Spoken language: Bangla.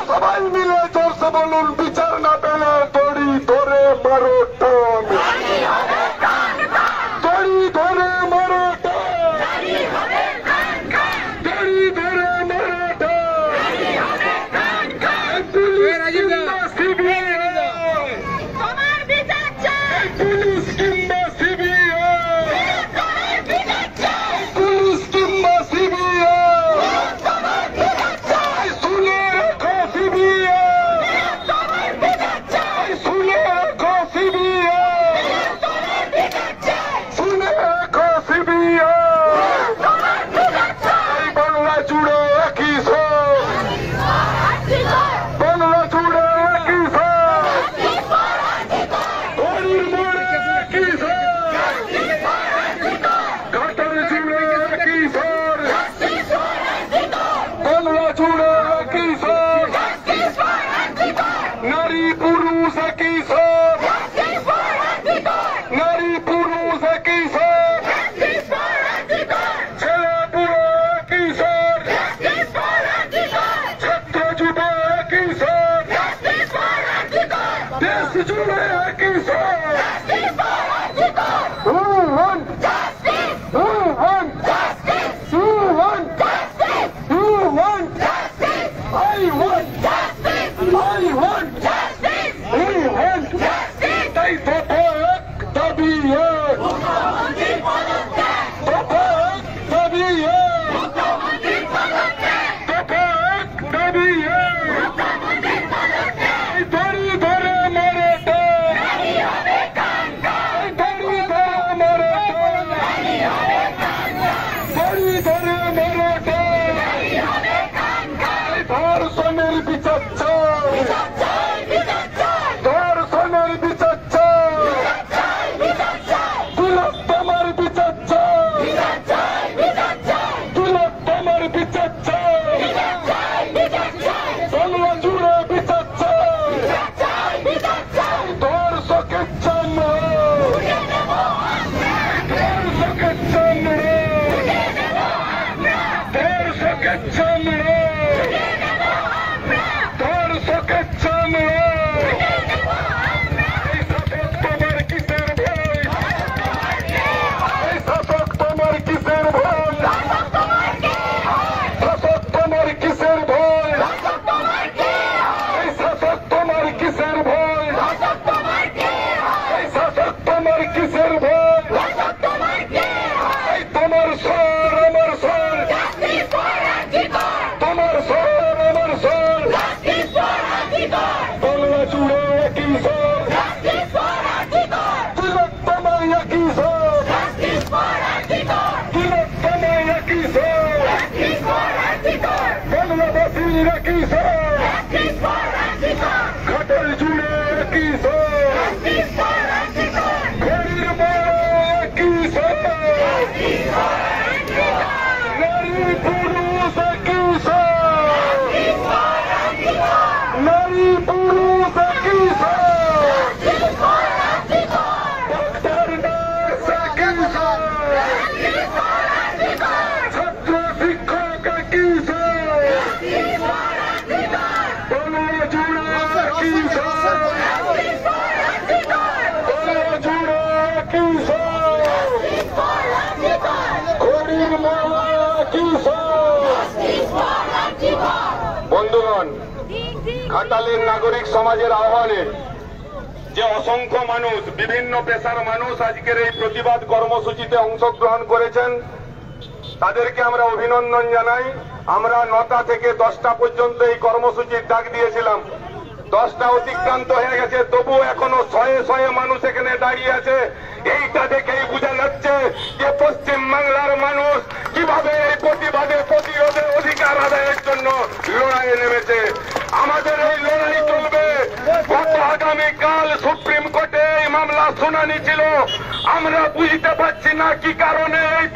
সবাই মিলে জোরসে বলুন, বিচার না পেলে দড়ি ধরে মারো টান, দড়ি ধরে মারো টান, দড়ি ধরে মারো টান। পুলিশ কিংবা সিবিআই, পুলিশ কিংবা সিবিআই, শুনে রাখো সিবিআই, শুনে রাখো সিবিআই, শুনে রাখো সিবিআই। বাংলা জুড়ে একই সব, বাংলা জুড়ে একই সব, হরির মোড়ে একই সব, ঘাটাল জুড়ে একই সব, বাংলা জুড়ে একই সব, নারী পুরুষ একই সব, নারী পুরুষ একই সব, ছেলে বুড়ো একই সব, ছাত্র যুব একই সব, দেশ জুড়ে একই সব। Who won? Who won? Who won? Who won? I won. I won. We won. তাই দফা এক দাবি এক, দফা এক দাবি এক, দফা এক দাবি এক। দড়ি ধরে মারে টান, দড়ি ধরে মারে টান, দড়ি ধরে মারে টান। ধর্ষণের বিচার চাই, ধর্ষণের বিচার চাই, তিলোত্তমার বিচার চাই, তিলোত্তমার বিচার চাই, বাংলা জুড়ে বিচার চাই, ধর্ষকের চামড়া, ধর্ষকের চামড়া, ধর্ষকের চামড়া, ধর্ষকের চামড়া। এই শাসক তোমার কিসের ভয়, এই শাসক তোমার কিসের ভয়, শাসক তোমার কিসের ভয়, এই শাসক তোমার কিসের ভয়, এই শাসক তোমার কিসের ভয়। এই তোমার স্বর আমার স্বর, তোমার স্বর আমার স্বর, বাংলা জুড়ে একই স্বর, তিলোত্তমার একই স্বর, তিলোত্তমার একই স্বর, বাংলাবাসীর একই স্বর, ঘাটাল জুড়ে একই স্বর, হরির মোড়ে একই স্বর, নারী পুরুষ একই স্বর, নারী পুরুষ একই স্বর, ডাক্তার নার্স একই স্বর, ছাত্র শিক্ষক একই স্বর, বাংলা জুড়ে একই স্বর, বাংলা জুড়ে একই স্বর, হরির মোড়ে একই স্বর। বন্ধুগণ, ঘাটালের নাগরিক সমাজের আহ্বানে যে অসংখ্য মানুষ, বিভিন্ন পেশার মানুষ আজকের এই প্রতিবাদ কর্মসূচিতে অংশগ্রহণ করেছেন, তাদেরকে আমরা অভিনন্দন জানাই। আমরা 9টা থেকে 10টা পর্যন্ত এই কর্মসূচির ডাক দিয়েছিলাম। 10টা অতিক্রান্ত হয়ে গেছে, তবু এখনো শয়ে শয়ে মানুষ এখানে দাঁড়িয়ে আছে। এইটা দেখেই বোঝা যাচ্ছে যে পশ্চিম বাংলার মানুষ কিভাবে এই প্রতিবাদে প্রতিরোধে অধিকার আদায়ের জন্য লড়াইয়ে নেমেছে। আমাদের এই লড়াই চলবে। গত আগামীকাল সুপ্রিম কোর্টে এই মামলা শুনানি ছিল, আমরা বুঝতে পারছি না কি কারণে এই